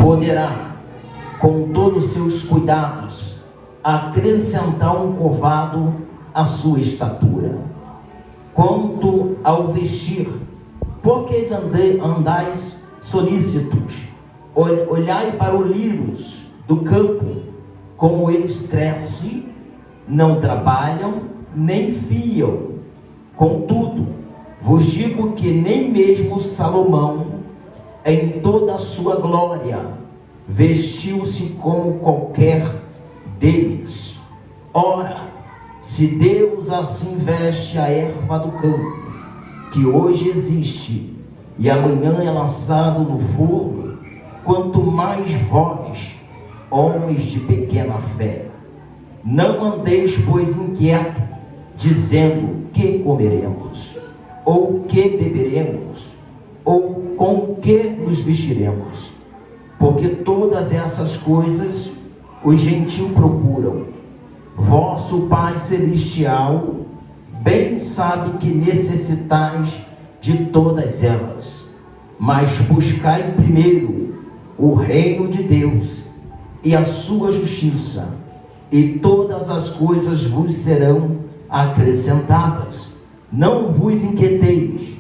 poderá, com todos os seus cuidados, acrescentar um covado à sua estatura. Quanto ao vestir, porque andais solícitos, olhai para os lírios do campo, como eles crescem, não trabalham, nem fiam. Contudo, vos digo que nem mesmo Salomão, em toda a sua glória, vestiu-se como qualquer deles. Ora, se Deus assim veste a erva do campo, que hoje existe e amanhã é lançado no forno, quanto mais vós, homens de pequena fé. Não andeis, pois, inquieto, dizendo: que comeremos, ou que beberemos, ou com que nos vestiremos? Porque todas essas coisas os gentios procuram. Vosso Pai Celestial bem sabe que necessitais de todas elas. Mas buscai primeiro o reino de Deus e a sua justiça, e todas as coisas vos serão acrescentadas. Não vos inquieteis,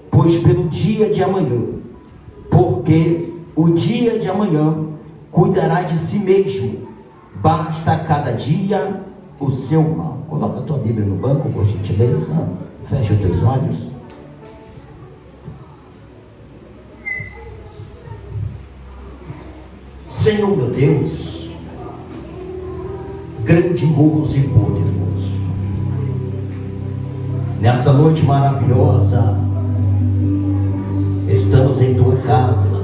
pois pelo dia de amanhã, porque o dia de amanhã cuidará de si mesmo. Basta cada dia o seu mal. Coloca a tua Bíblia no banco, por gentileza. Fecha os teus olhos. Senhor meu Deus, grandioso e poderoso, nessa noite maravilhosa, estamos em tua casa,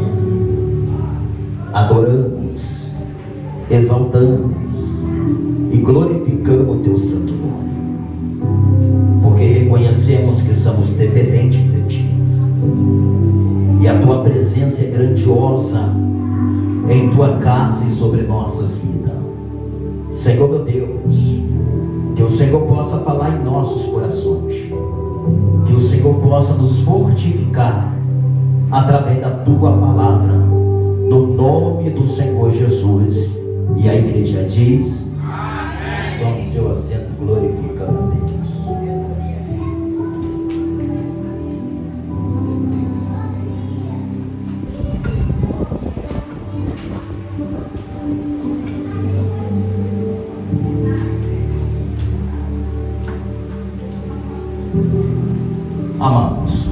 adoramos, exaltamos e glorificamos o teu santo nome, porque reconhecemos que somos dependentes de ti, e a tua presença é grandiosa em tua casa e sobre nossas vidas. Senhor meu Deus, que o Senhor possa falar em nossos corações, que o Senhor possa nos fortificar através da tua palavra, no nome do Senhor Jesus. E a igreja diz: amém. Tome seu assento, glorificando a Deus. Amados,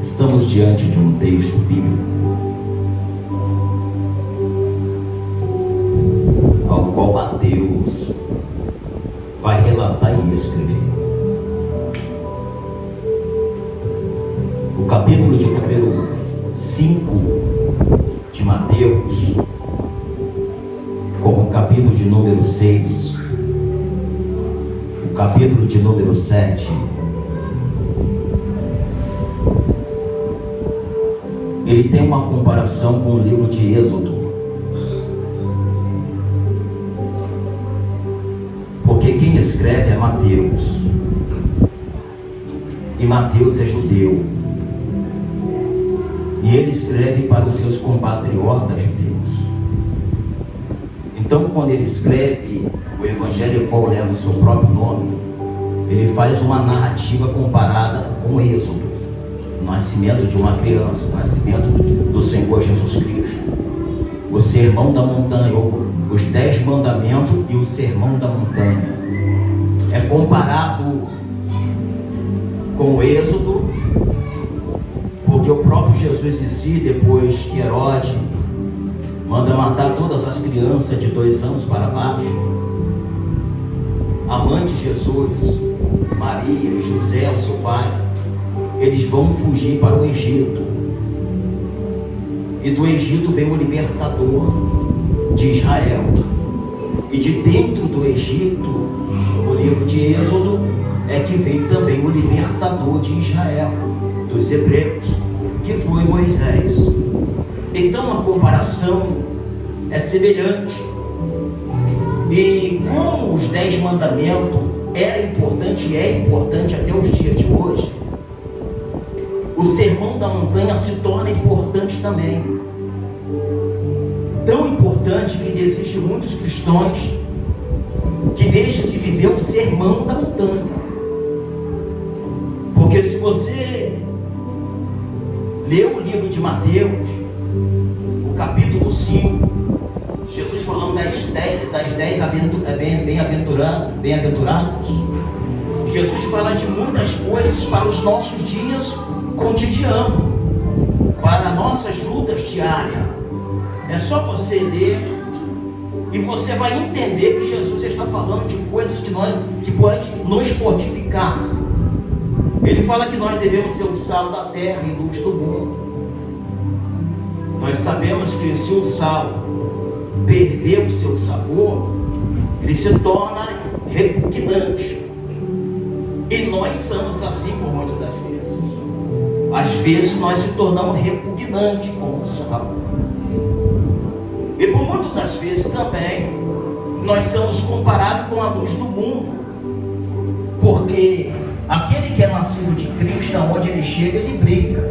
estamos diante de um texto bíblico ao qual Mateus vai relatar e escrever. O capítulo de número 5 de Mateus, como o capítulo de número 6, o capítulo de número 7, ele tem uma comparação com o livro de Êxodo, porque quem escreve é Mateus, e Mateus é judeu, e ele escreve para os seus compatriotas judeus. Então, quando ele escreve o evangelho qual leva o seu próprio nome, ele faz uma narrativa comparada com Êxodo, o nascimento de uma criança, o nascimento do Senhor Jesus Cristo, o sermão da montanha, os 10 mandamentos e o sermão da montanha. É comparado com o Êxodo, porque o próprio Jesus em si, depois que Herodes manda matar todas as crianças de 2 anos para baixo, a mãe de Jesus, Maria e José, o seu pai, eles vão fugir para o Egito, e do Egito vem o libertador de Israel, e de dentro do Egito, no livro de Êxodo, é que vem também o libertador de Israel, dos hebreus, que foi Moisés. Então a comparação é semelhante. E como os 10 mandamentos era importante e é importante até os dias de hoje, o o sermão da montanha se torna importante também. Tão importante que existem muitos cristãos que deixam de viver o sermão da montanha. Porque se você leu o livro de Mateus, o capítulo 5, Jesus falando das 10 bem-aventurados, Jesus fala de muitas coisas para os nossos dias cotidianos, para nossas lutas diárias. É só você ler e você vai entender que Jesus está falando de coisas que pode nos fortificar. Ele fala que nós devemos ser o sal da terra e luz do mundo. Nós sabemos que se o sal perder o seu sabor, ele se torna repugnante. E nós somos assim por muitas das vezes. Às vezes nós se tornamos repugnantes com o sal. E por muitas das vezes também nós somos comparados com a luz do mundo. Porque aquele que é nascido de Cristo, aonde ele chega, ele brilha.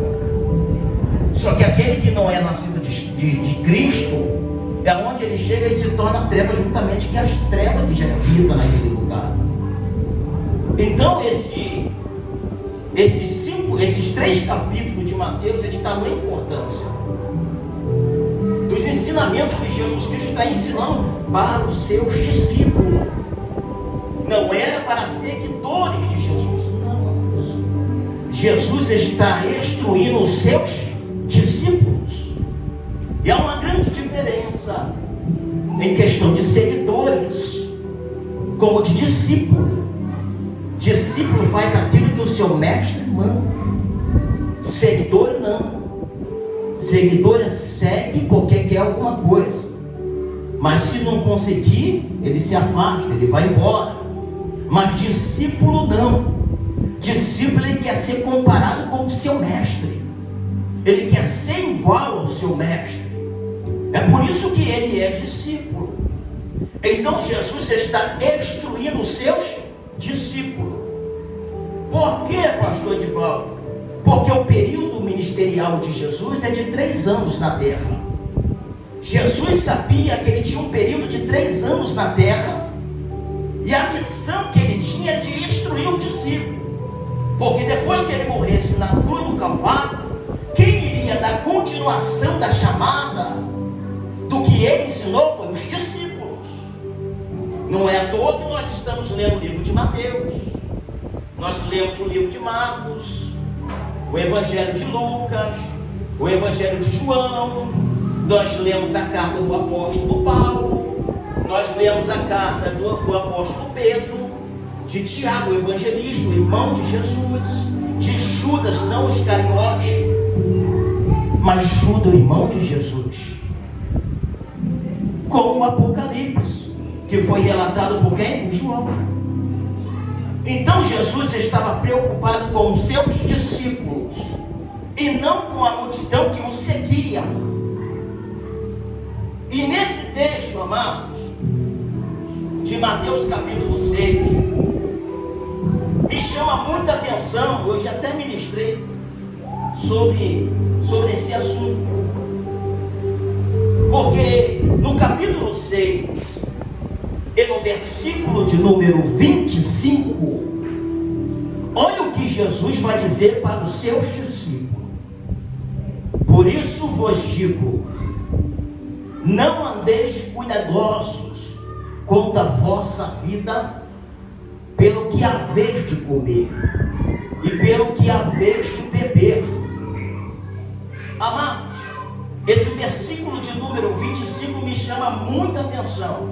Só que aquele que não é nascido de Cristo, é onde ele chega e se torna treva, juntamente com as trevas que já habitam naquele lugar. Então esses 3 capítulos de Mateus é de tamanha importância, dos ensinamentos que Jesus Cristo está ensinando para os seus discípulos. Não era para seguidores de Jesus, não. Jesus está instruindo os seus discípulos. E há uma grande diferença em questão de seguidores como de discípulo. Discípulo faz aquilo que o seu mestre manda. Seguidor não. Seguidor segue porque quer alguma coisa. Mas se não conseguir, ele se afasta, ele vai embora. Mas discípulo não. Discípulo, ele quer ser comparado com o seu mestre. Ele quer ser igual ao seu mestre. É por isso que ele é discípulo. Então Jesus está instruindo os seus discípulos. Por que, pastor Edivaldo? Porque o período ministerial de Jesus é de 3 anos na terra. Jesus sabia que ele tinha um período de 3 anos na terra, e a missão que ele tinha é de instruir os discípulos. Porque depois que ele morresse na cruz do Calvário, quem iria dar continuação da chamada do que ele ensinou foi os discípulos. Não é à toa que nós estamos lendo o livro de Mateus, nós lemos o livro de Marcos, o Evangelho de Lucas, o Evangelho de João, nós lemos a carta do apóstolo Paulo, nós lemos a carta do apóstolo Pedro, de Tiago, o evangelista, o irmão de Jesus, de Judas, não Iscariote, mas Judas, o irmão de Jesus, com o Apocalipse, que foi relatado por quem? Por João. Então Jesus estava preocupado com os seus discípulos e não com a multidão que o seguia. E nesse texto, amados, de Mateus capítulo 6, me chama muita atenção. Hoje até ministrei sobre esse assunto, porque no capítulo 6 e no versículo de número 25, olha o que Jesus vai dizer para os seus discípulos: por isso vos digo, não andeis cuidadosos quanto à vossa vida, pelo que haveis de comer e pelo que haveis de beber. Amados, esse versículo de número 25 me chama muita atenção.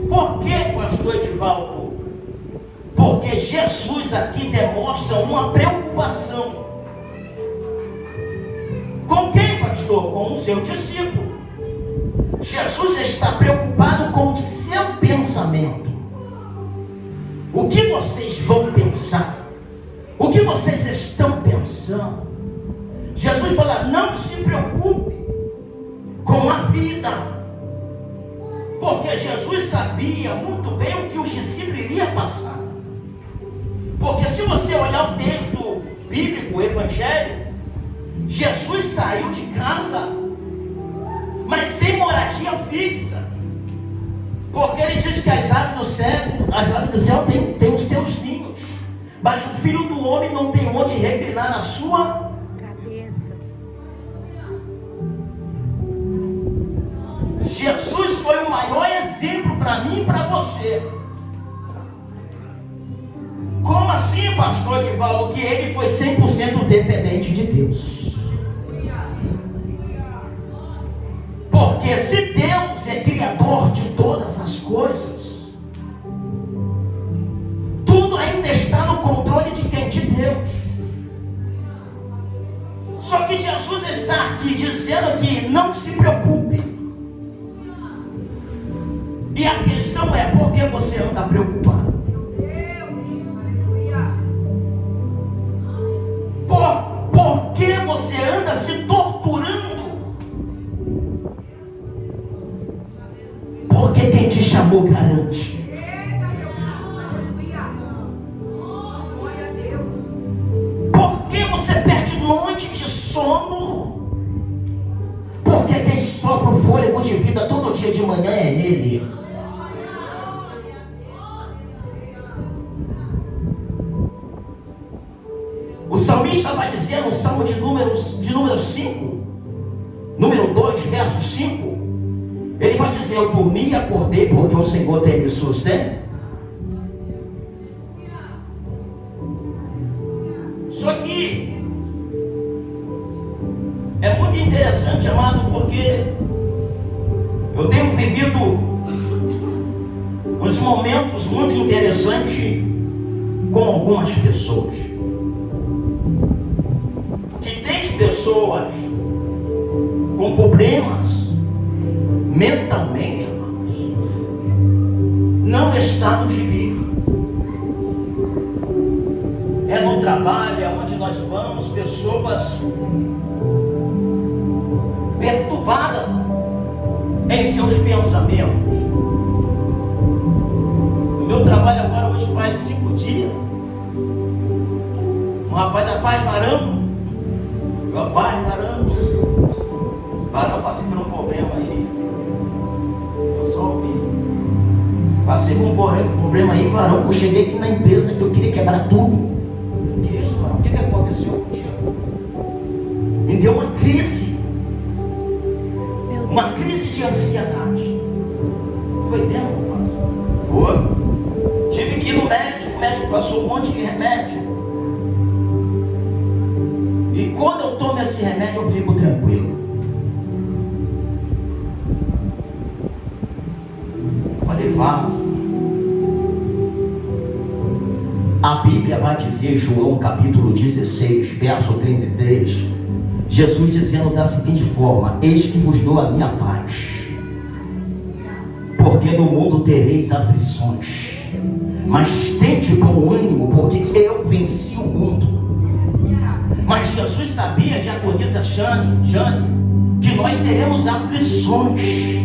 Por que, pastor Edivaldo? Porque Jesus aqui demonstra uma preocupação. Com quem, pastor? Com o seu discípulo. Jesus está preocupado com o seu pensamento. O que vocês vão pensar? O que vocês estão pensando? Jesus fala: não se preocupe com a vida. Porque Jesus sabia muito bem o que os discípulos iriam passar. Porque se você olhar o texto bíblico, o evangelho, Jesus saiu de casa, mas sem moradia fixa, porque ele diz que as aves do céu têm os seus ninhos, mas o Filho do Homem não tem onde reclinar a sua cabeça. Jesus foi o maior exemplo para mim e para você. Como assim, pastor Edivaldo, que ele foi 100% dependente de Deus? Porque se Deus é criador de todas as coisas, tudo ainda está no controle de quem? De Deus. Só que Jesus está aqui dizendo que não se preocupe. E a questão é, por que você anda preocupado? Por que você anda se torturando? Porque quem te chamou garante. Por que você perde noite de sono? Porque quem sopra o fôlego de vida todo dia de manhã é Ele. O salmista vai dizer no Salmo de número 5, número 2, verso 5, ele vai dizer: eu dormi e acordei porque o Senhor tem me sustento. Só que é muito interessante, amado, porque eu tenho vivido uns momentos muito interessantes com algumas pessoas. Pessoas com problemas mentalmente, irmãos, não está no gibi. É no trabalho, é onde nós vamos, pessoas perturbadas em seus pensamentos. No meu trabalho agora, hoje faz 5 dias, um rapaz da paz varão. Meu pai, varão, passei por um problema aí. Eu só ouvi. Passei por um problema aí, varão, que eu cheguei aqui na empresa que eu queria quebrar tudo. Que isso, varão? O que aconteceu contigo? Me deu uma crise. Uma crise de ansiedade. Foi mesmo, Fábio? Foi. Tive que ir no médico, o médico passou um monte de remédio. E quando eu tomo esse remédio, eu fico tranquilo. Falei, vamos. A Bíblia vai dizer, João capítulo 16, verso 33, Jesus dizendo da seguinte forma: eis que vos dou a minha paz, porque no mundo tereis aflições, mas tende bom ânimo, porque eu venci o mundo. Mas Jesus sabia, diaconisa Jane, que nós teremos aflições,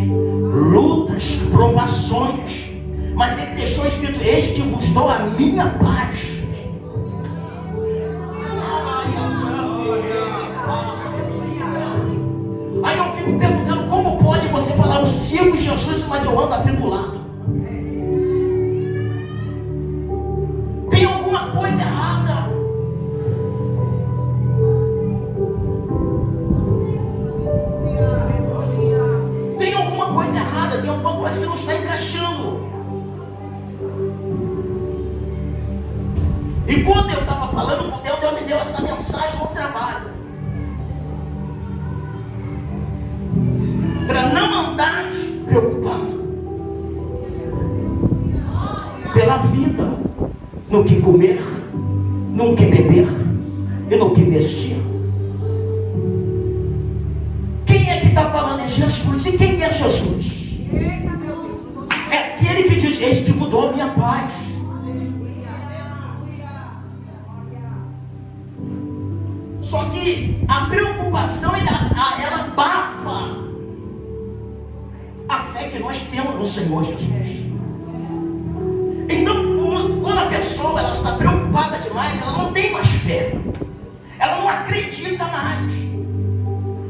lutas, provações. Mas Ele deixou escrito: eis que vos dou a minha paz. Aí eu fico perguntando, como pode você falar: eu sigo Jesus, mas eu ando atribulado? Tem alguma coisa errada. Tem alguma coisa que não está encaixando. E quando eu estava falando com Deus, Deus me deu essa mensagem no trabalho, para não andar preocupado pela vida, no que comer, no que beber e no que vestir. Quem é que está falando? É Jesus. E quem é Jesus? É aquele que diz: eis que vos dou a minha paz. Só que a preocupação ela abafa a fé que nós temos no Senhor Jesus. Então, quando a pessoa ela está preocupada demais, ela não tem mais fé. Ela não acredita mais.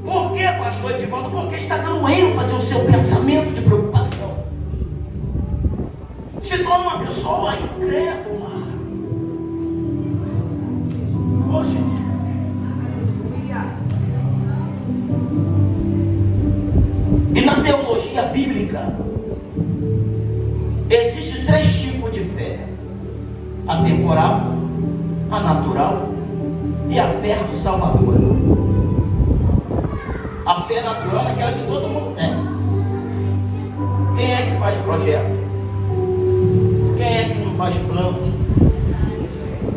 Por quê, pastor Edivaldo? Porque está dando ênfase ao seu pensamento de preocupação. Se torna uma pessoa incrédula. Oh, Jesus. E na teologia bíblica existe 3 tipos de fé: a temporal, a natural e a fé salvadora. A fé natural é aquela que todo mundo tem. Quem é que faz projeto? Quem é que não faz plano?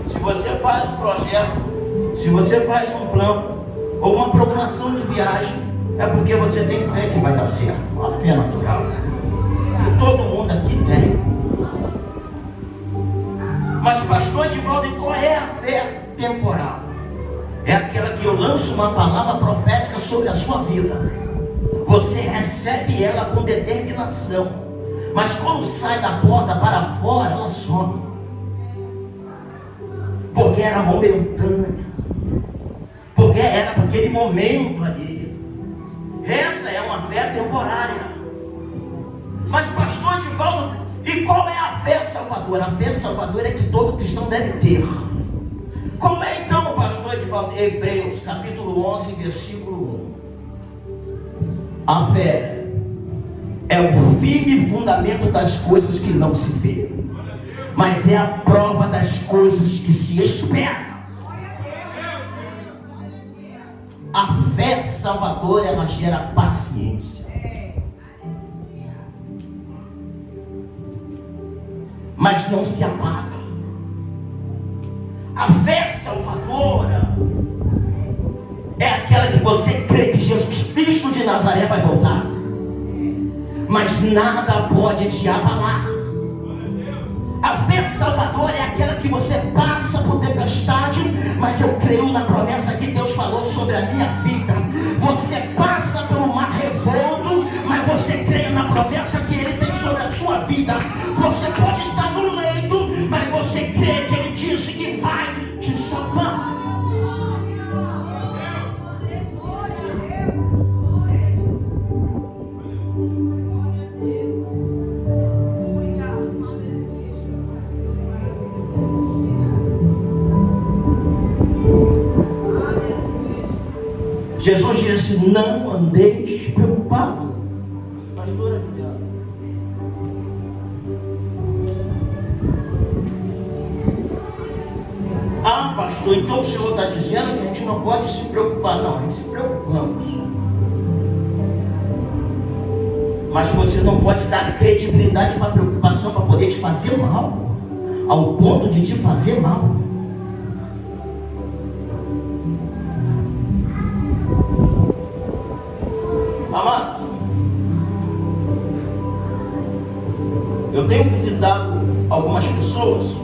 Se você faz um projeto, se você faz um plano ou uma programação de viagem, é porque você tem fé que vai dar certo. A fé natural que todo mundo aqui tem. Mas pastor Edivaldo, qual é a fé temporal? É aquela que eu lanço uma palavra profética sobre a sua vida. Você recebe ela com determinação, mas quando sai da porta para fora, ela some. Porque era momentânea. Porque era para aquele momento ali. Essa é uma fé temporária. Mas pastor Edivaldo, e qual é a fé salvadora? A fé salvadora é que todo cristão deve ter. Qual é então, pastor Edivaldo? Hebreus capítulo 11, versículo 1. A fé é o firme fundamento das coisas que não se vê, mas é a prova das coisas que se esperam. A fé salvadora, ela gera paciência. Mas não se apaga. A fé salvadora é aquela que você crê que Jesus Cristo de Nazaré vai voltar, mas nada pode te abalar. A fé salvadora é aquela que você passa por tempestade, mas eu creio na promessa que Deus falou sobre a minha vida. Você passa pelo mar revolto, mas você crê na promessa que Ele tem sobre a sua vida. Você pode estar no leito, mas você crê que Ele disse que vai te salvar. Jesus disse: não andeis preocupado. Pastora Juliana, pastor, então o senhor está dizendo que a gente não pode se preocupar? Não, a gente se preocupamos, mas você não pode dar credibilidade para a preocupação para poder te fazer mal, ao ponto de te fazer mal. Amados, eu tenho visitado algumas pessoas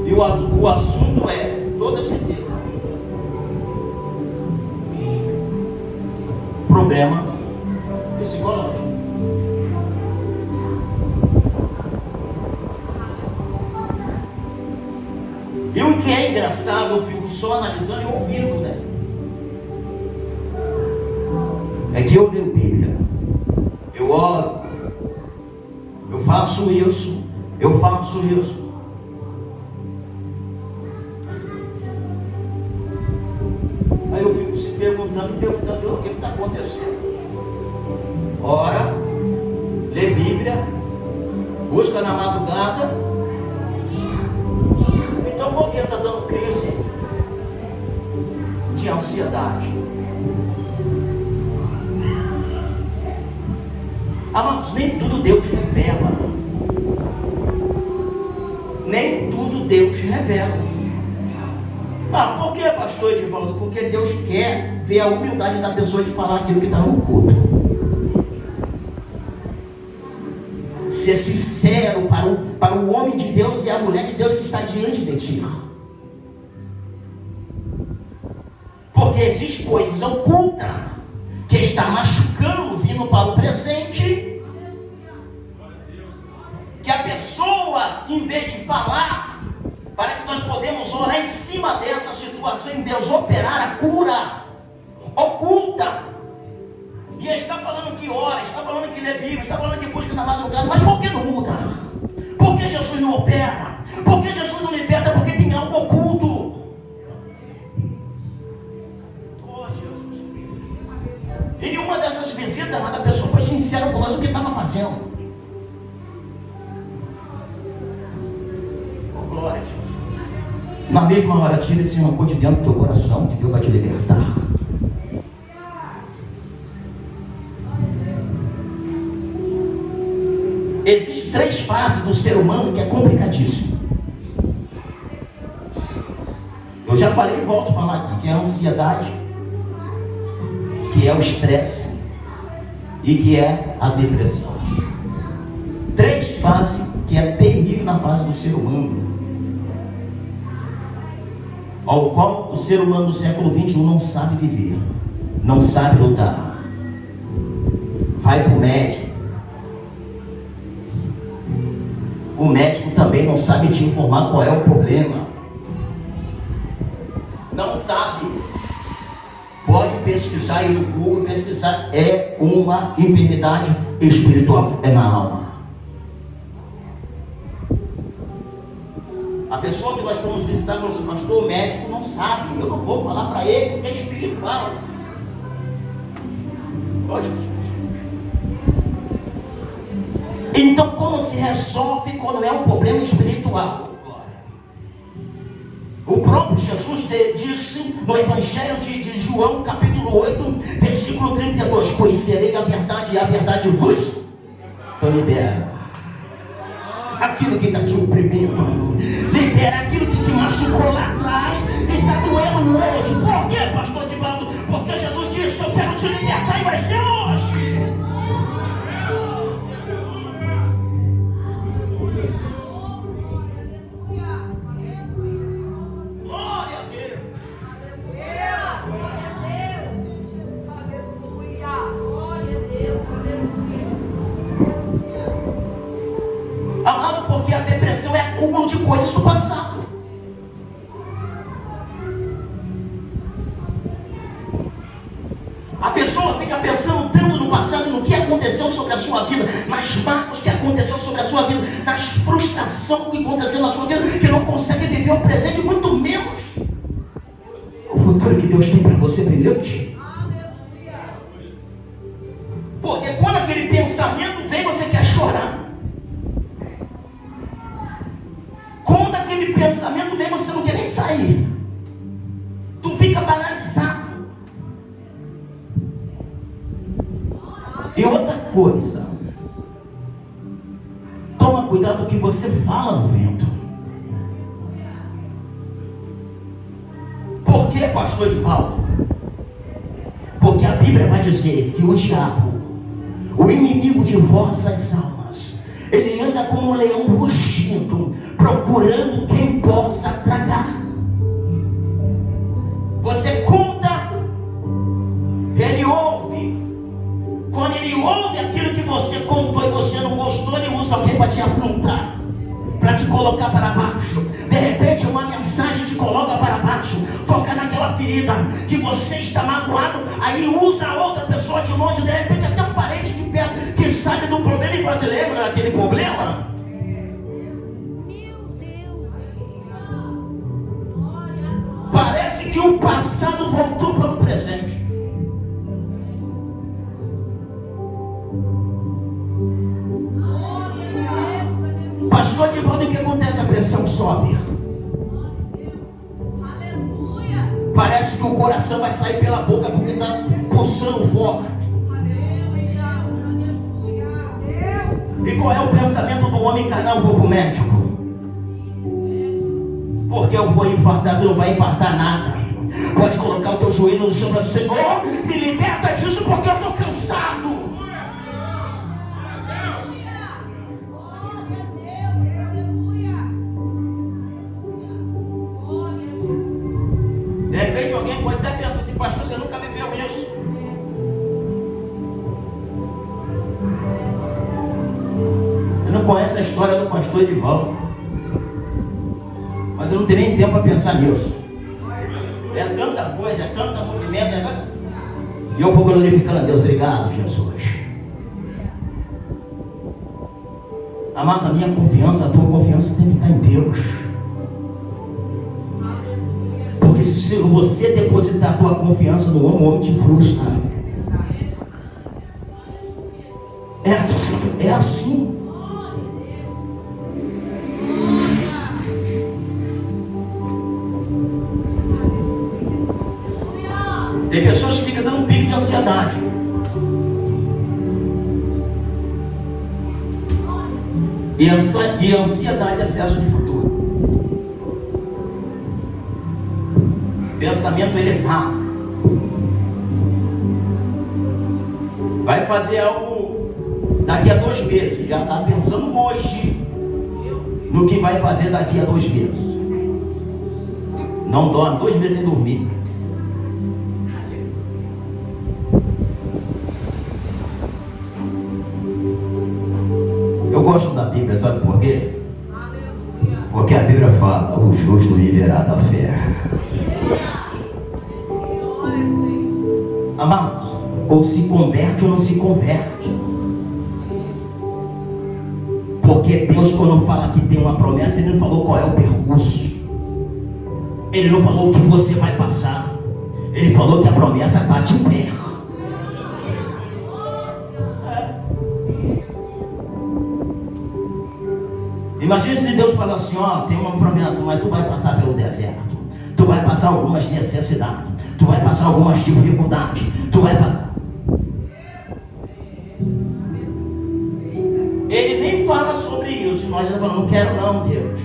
e o assunto é todas visitam problema psicológico. E o que é engraçado, eu fico só analisando e ouvindo, né? É que eu leio Bíblia, eu oro, eu faço isso, eu faço isso. Aí eu fico se perguntando o que está acontecendo. Ora, lê Bíblia, busca na madrugada. Então por que está dando crise de ansiedade? Amados, nem tudo Deus revela. Nem tudo Deus revela. Por que, pastor Edivaldo? Porque Deus quer ver a humildade da pessoa de falar aquilo que está no culto. Ser sincero para o homem de Deus e a mulher de Deus que está diante de ti. Porque existem coisas ocultas que está machucando, vindo para o presente, que a pessoa, em vez de falar, para que nós podemos posso orar em cima dessa situação, em Deus operar a cura oculta. E ele está falando que ora, está falando que lê Bíblia, está falando que busca na madrugada, mas por que não muda? Por que Jesus não opera? Por que Jesus não liberta? Porque tem algo oculto. Oh, Jesus. Em uma dessas visitas, a pessoa foi sincera com nós o que estava fazendo. Oh, glória a Jesus. Na mesma hora, tira esse rancor de dentro do teu coração, que Deus vai te libertar. Existem 3 fases do ser humano que é complicadíssimo. Eu já falei e volto a falar aqui, que é a ansiedade, que é o estresse e que é a depressão. 3 fases que é terrível na fase do ser humano, ao qual o ser humano do século XXI não sabe viver, não sabe lutar. Vai para o médico. O médico também não sabe te informar qual é o problema. Não sabe. Pode pesquisar aí no Google, pesquisar. É uma enfermidade espiritual, é na alma. A pessoa que nós fomos visitar falou assim: pastor, o médico não sabe. Eu não vou falar para ele que é espiritual. Pode, pastor. Então, como se resolve quando é um problema espiritual? O próprio Jesus disse no Evangelho de João, capítulo 8, versículo 32: conhecerei a verdade e a verdade vos libera. Aquilo que está te oprimindo, libera aquilo que te machucou lá atrás e está doendo hoje. Por quê, pastor Divaldo? Porque Jesus disse: eu quero te libertar e vai ser hoje. Amado, porque a depressão é acúmulo de coisas do passado. A pessoa fica pensando tanto no passado, no que aconteceu sobre a sua vida, nas marcas que aconteceu sobre a sua vida, nas frustrações que aconteceu na sua vida, que não consegue viver o presente, muito menos o futuro que Deus tem para você brilhante. Porque quando aquele pensamento vem, você quer chorar. Quando aquele pensamento vem, você não quer nem sair. Tu fica paralisado. E outra coisa, toma cuidado com o que você fala no vento. Por que, pastor Divaldo? Porque a Bíblia vai dizer que o diabo, o inimigo de vossas almas, ele anda como um leão rugindo, procurando quem possa tragar. Você conta, ele ouve. Quando ele ouve aquilo que você contou e você não gostou, ele usa alguém para te afrontar, para te colocar para baixo. De repente uma mensagem te coloca para baixo, toca naquela ferida que você está magoado, aí usa a outra pessoa de longe, de repente até um parente de perto que sabe do problema e você lembra daquele problema? Parece que o passado voltou para o presente. Pastor Divaldo, o que acontece? A pressão sobe. Parece que o coração vai sair pela boca porque está pulsando forte. E qual é o pensamento do homem carnal? Eu vou para o médico, porque eu vou infartar. Tu não vai infartar nada. Pode colocar o teu joelho no chão e dizer: Senhor, me liberta disso porque eu estou cansado. De repente alguém pode até pensar assim: pastor, você nunca viveu isso. Eu não conheço a história do pastor Divaldo, mas eu não tenho tem nem tempo para pensar nisso. É tanta coisa, é tanto movimento. E eu vou glorificando a Deus. Obrigado, Jesus. Amado, a minha confiança, a tua confiança tem que estar em Deus. Porque se você depositar a tua confiança no homem, o homem te frustra. É assim. Tem pessoas que ficam dando um pico de ansiedade. E ansiedade é excesso de futuro. Pensamento elevado. Vai fazer algo daqui a 2 meses. Já está pensando hoje no que vai fazer daqui a 2 meses. Não dorme, 2 meses sem dormir. Eu gosto da Bíblia, sabe por quê? Porque a Bíblia fala: o justo viverá da fé. Amados, ou se converte ou não se converte. Porque Deus, quando fala que tem uma promessa, Ele não falou qual é o percurso. Ele não falou o que você vai passar. Ele falou que a promessa está de pé. Imagina se Deus fala assim: ó, tem uma promessa, mas tu vai passar pelo deserto, tu vai passar algumas necessidades, tu vai passar algumas dificuldades, tu vai passar. Ele nem fala sobre isso, e nós já falamos: não quero não, Deus.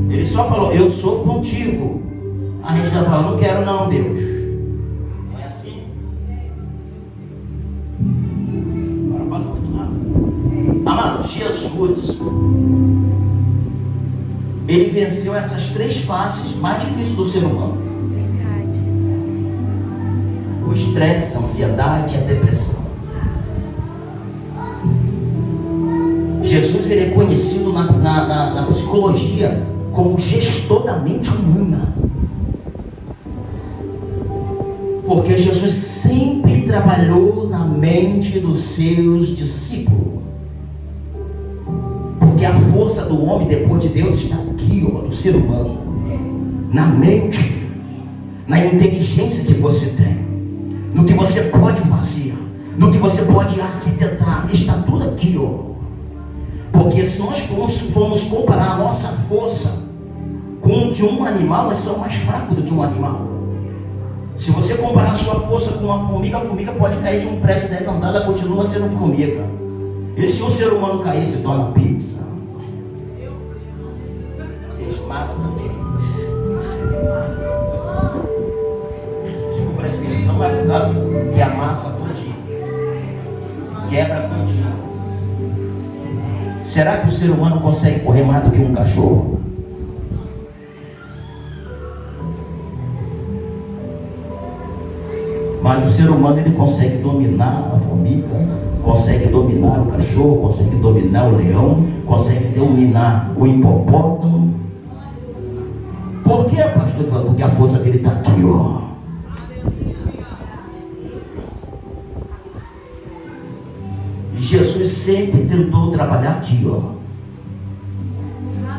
Ele só falou: eu sou contigo. A gente já fala: não quero não, Deus. Não é assim? Agora passa muito rápido. Amado, Jesus, Ele venceu essas 3 faces mais difíceis do ser humano. Verdade. O estresse, a ansiedade e a depressão. Jesus, ele é conhecido na psicologia como gestor da mente humana. Porque Jesus sempre trabalhou na mente dos seus discípulos. Porque a força do homem depois de Deus está aqui, ó, do ser humano, na mente, na inteligência que você tem, no que você pode fazer, no que você pode arquitetar. Está tudo aqui, ó. Porque se nós formos comparar a nossa força com de um animal, nós somos mais fracos do que um animal. Se você comparar a sua força com uma formiga, a formiga pode cair de um prédio 10 andares, continua sendo formiga. E se o ser humano cair, se torna pizza. Esmaga tudinho. Desculpa a expressão, mas por causa que amassa tudinho. Se quebra tudinho. Será que o ser humano consegue correr mais do que um cachorro? Mas o ser humano, ele consegue dominar a formiga, consegue dominar o cachorro, consegue dominar o leão, consegue dominar o hipopótamo. Por quê, pastor? Porque a força dele está aqui, ó. E Jesus sempre tentou trabalhar aqui, ó.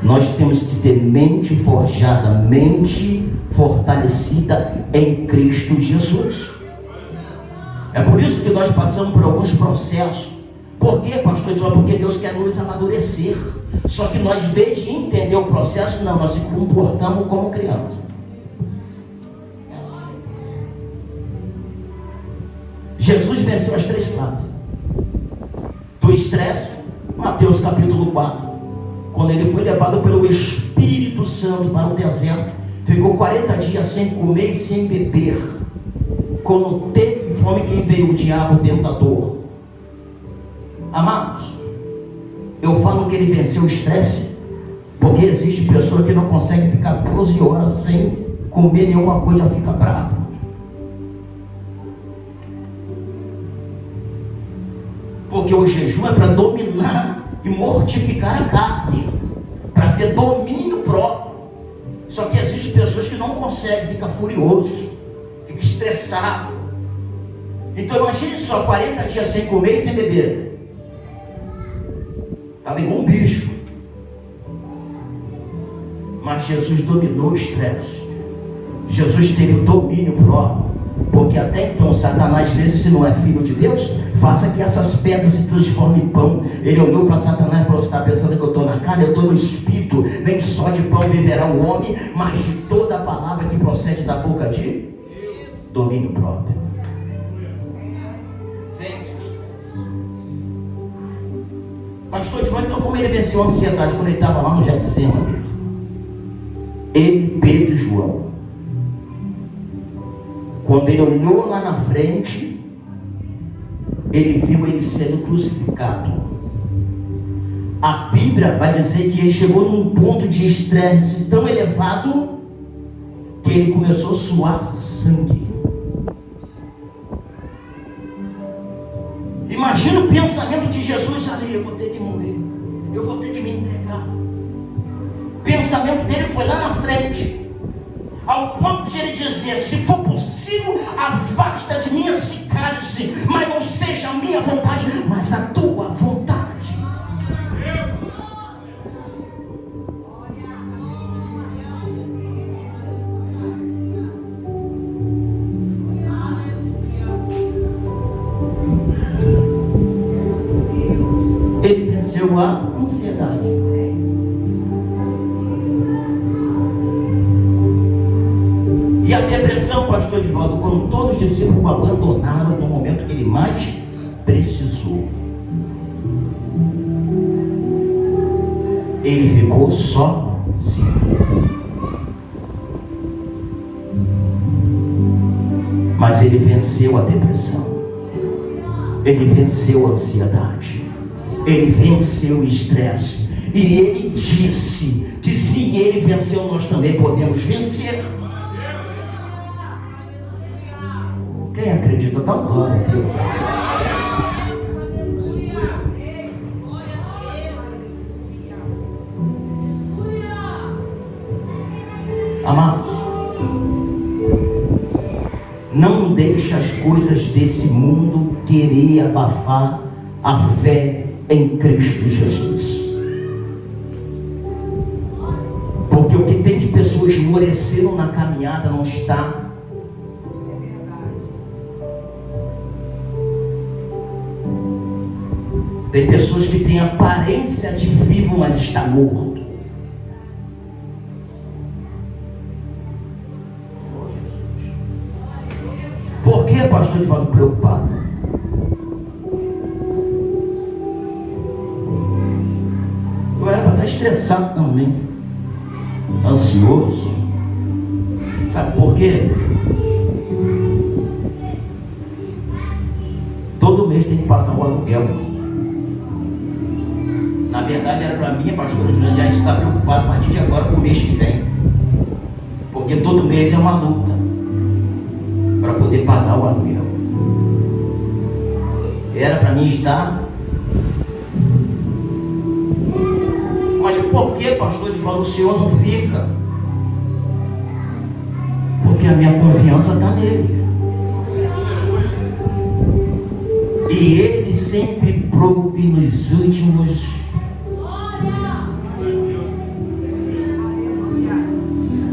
Nós temos que ter mente forjada, mente fortalecida em Cristo Jesus. É por isso que nós passamos por alguns processos. Por quê, pastor? Porque Deus quer nos amadurecer. Só que nós, em vez de entender o processo, não, nós se comportamos como criança. É assim. Jesus venceu as 3 fases do estresse. Mateus capítulo 4. Quando ele foi levado pelo Espírito Santo para o deserto, ficou 40 dias sem comer e sem beber. Quando teve fome, quem veio? O diabo, o tentador. Amados, eu falo que ele venceu o estresse, porque existe pessoa que não consegue ficar 12 horas sem comer nenhuma coisa, fica bravo. Porque o jejum é para dominar e mortificar a carne. ter domínio próprio. Só que existem pessoas que não conseguem, fica furioso, fica estressado. Então imagine só, 40 dias sem comer e sem beber. Estava igual um bicho. Mas Jesus dominou o estresse. Jesus teve o domínio próprio. Porque até então Satanás, vezes, se não é filho de Deus, faça que essas pedras se transformem em pão. Ele olhou para Satanás e falou: você está pensando que eu estou na carne? Eu estou no espírito. Nem só de pão viverá o homem, mas de toda a palavra que procede da boca de domínio próprio. Vence o estresse. Pastor Divaldo, então como ele venceu a ansiedade quando ele estava lá no Getsemane? Ele, Pedro e João, quando ele olhou lá na frente, ele viu ele sendo crucificado. A Bíblia vai dizer que ele chegou num ponto de estresse tão elevado que ele começou a suar sangue. Imagina o pensamento de Jesus ali: eu vou ter que morrer, eu vou ter que me entregar. O pensamento dele foi lá na frente, ao ponto de ele dizer: se for possível, afasta de mim esse cálice, mas não seja a minha vontade, mas a tua vontade. Ele venceu a ansiedade. E a depressão, pastor Divaldo, quando todos os discípulos o abandonaram no momento que ele mais precisou, ele ficou sozinho. Mas ele venceu a depressão, ele venceu a ansiedade, ele venceu o estresse. E ele disse que se ele venceu, nós também podemos vencer. Quem acredita, dá glória a Deus. Amados, não deixe as coisas desse mundo querer abafar a fé em Cristo Jesus. Porque o que tem de pessoas esmoreceram na caminhada não está. Tem pessoas que têm aparência de vivo, mas está morto. Por que, pastor Divaldo, preocupado? Eu era para estar estressado também, ansioso. Sabe por quê? Todo mês tem que pagar o aluguel. Na verdade era para mim, pastor Juliana, já está preocupado a partir de agora com o mês que vem, porque todo mês é uma luta para poder pagar o aluguel. Era para mim estar. Mas por que, pastor Divaldo, o senhor não fica? Porque a minha confiança está nele. E ele sempre prouve nos últimos.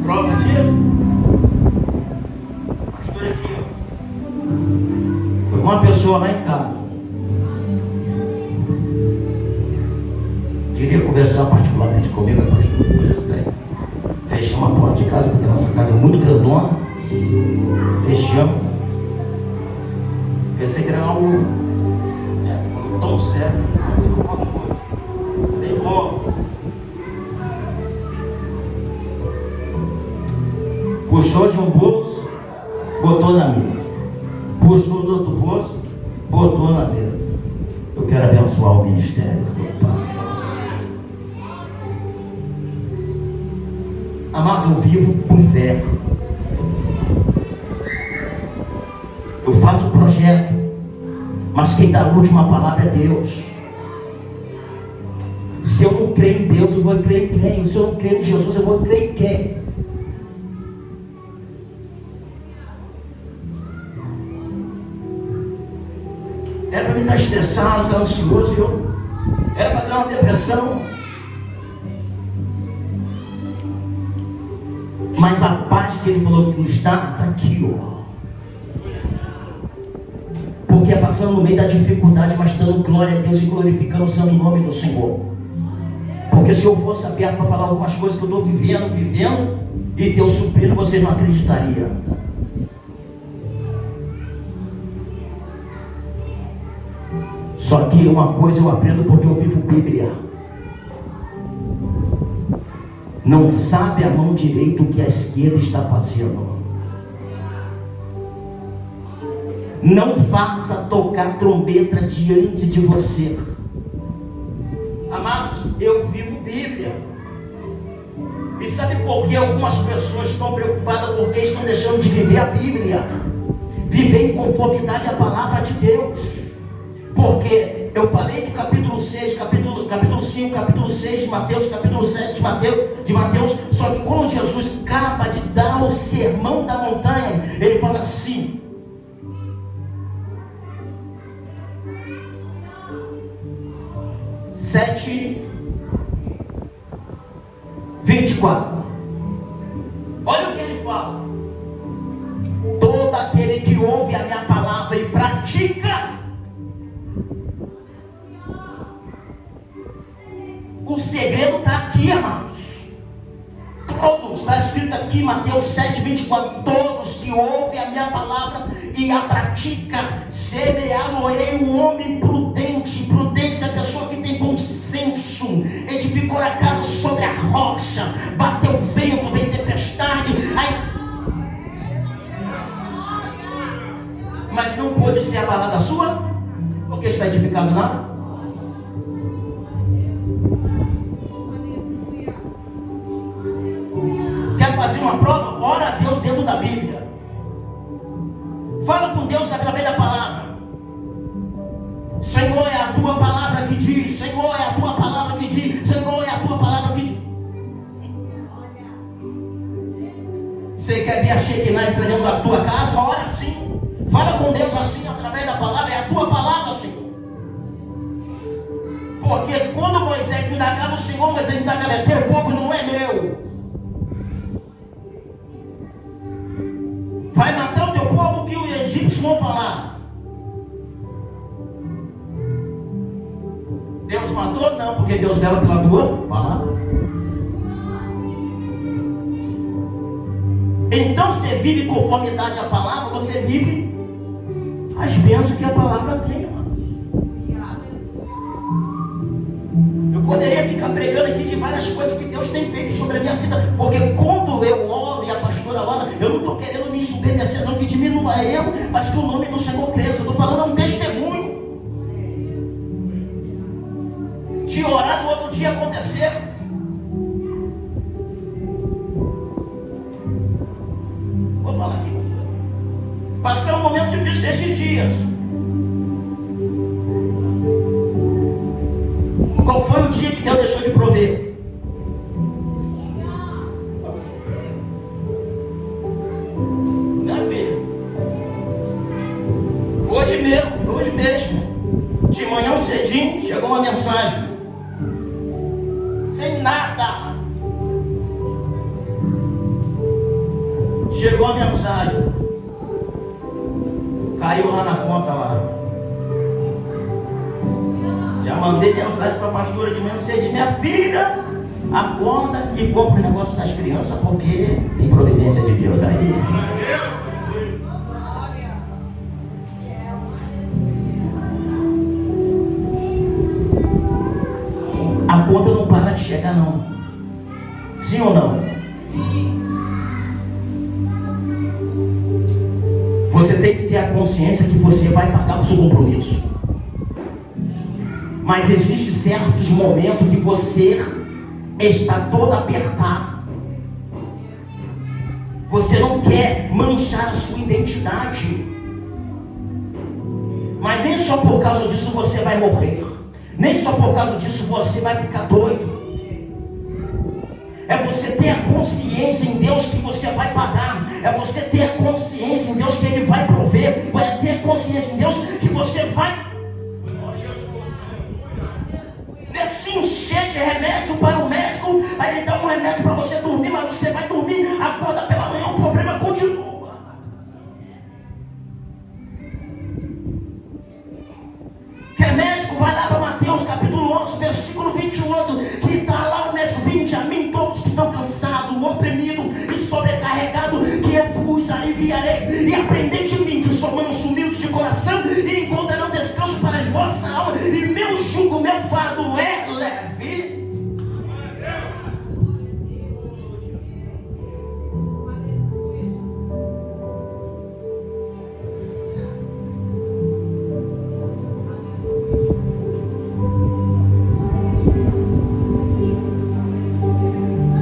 Prova disso? Pastor, aqui, ó. Foi uma pessoa lá em casa. Queria conversar particularmente comigo, pastor. Tudo bem. Fechamos a porta de casa, porque a nossa casa é muito grandona. Fechamos. Pensei que era algo tão sério. Mas eu vou coisa. Bem bom. Puxou de um bolso, botou na mesa. Puxou do outro bolso, botou na mesa. Eu quero abençoar o ministério. Amado, eu vivo por fé. Eu faço o projeto, mas quem dá a última palavra é Deus. Se eu não creio em Deus, eu vou crer em quem? Se eu não creio em Jesus, eu vou crer em quem? Era para mim estar estressado, estar ansioso, era para ter uma depressão. Mas a paz que Ele falou que nos dá, está aqui, ó. Porque é passando no meio da dificuldade, mas dando glória a Deus e glorificando o santo nome do Senhor. Porque se eu fosse aberto para falar algumas coisas que eu estou vivendo, e Deus suprindo, vocês não acreditariam. Só que uma coisa eu aprendo porque eu vivo Bíblia. Não sabe a mão direita o que a esquerda está fazendo. Não faça tocar trombeta diante de você. Amados, eu vivo Bíblia. E sabe por que algumas pessoas estão preocupadas? Porque estão deixando de viver a Bíblia, viver em conformidade à palavra de Deus. Porque eu falei do capítulo 6, capítulo 5, capítulo 6 de Mateus, capítulo 7 de Mateus. Só que quando Jesus acaba de dar o sermão da montanha, Ele fala assim: Sete 24. Olha o que Ele fala: todo aquele que ouve a minha palavra e pratica. O segredo está aqui, amados. Todos, está escrito aqui, Mateus 7, 24. Todos que ouvem a minha palavra e a pratica, semeá-lo-ei o homem prudente. Prudência é a pessoa que tem bom senso. Edificou a casa sobre a rocha, bateu vento, vem tempestade. Mas não pode ser abalada a sua, porque está edificado nada. Fazer uma prova, ora a Deus dentro da Bíblia. Fala com Deus através da palavra. Senhor, é a tua palavra que diz. Senhor, é a tua palavra que diz. Senhor, é a tua palavra que diz. Você quer ver a Shekinah entrando dentro da tua casa? Ora assim. Fala com Deus assim, através da palavra. É a tua palavra, Senhor. Porque quando Moisés indagava o Senhor, Moisés indagava: é teu povo, não é meu. Vai matar o teu povo, que os egípcios vão falar. Deus matou? Não, porque Deus vela pela tua palavra. Então você vive conformidade à palavra, você vive as bênçãos que a palavra tem, irmãos. Eu poderia ficar pregando aqui de várias coisas que Deus tem feito sobre a minha vida, porque quando eu oro e a pastora ora, eu não estou querendo me ensoberbecer, não, que diminua eu, mas que o nome do Senhor cresça. Eu estou falando um testemunho de orar no outro dia acontecer. Vou falar aqui. Passei um momento difícil esses dias. Qual foi o dia que Deus deixou de prover? Hoje mesmo, de manhã cedinho, chegou uma mensagem, sem nada. Chegou a mensagem, caiu lá na conta lá. Já mandei mensagem para a pastora de manhã cedinho: minha filha, acorda e compra o negócio das crianças, porque tem providência de Deus aí. A conta não para de chegar, não. Sim ou não? Você tem que ter a consciência que você vai pagar o seu compromisso. Mas existem certos momentos que você está todo apertado. Você não quer manchar a sua identidade. Mas nem só por causa disso você vai morrer. Nem só por causa disso você vai ficar doido. É você ter a consciência em Deus que você vai pagar. É você ter a consciência em Deus que Ele vai prover. É ter a consciência em Deus que você vai se encher de remédio para o médico. Aí ele dá um remédio para você dormir, mas você vai dormir, acorda pela manhã, o problema continua. Quer médico? Vai lá para Mateus capítulo 11, versículo 28, que está lá o médico: vinde a mim todos que estão cansados, oprimidos e sobrecarregados, que eu vos aliviarei, e aprendei de mim, que sou manso, humilde de coração, e encontrarão descanso para as vossas almas, e meu jugo, meu fardo é leve.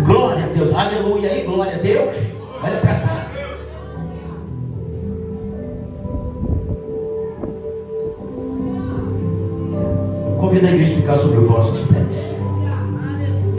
Glória a Deus, aleluia aí, glória a Deus. Olha para cá. Convido a igreja a ficar sobre os vossos pés.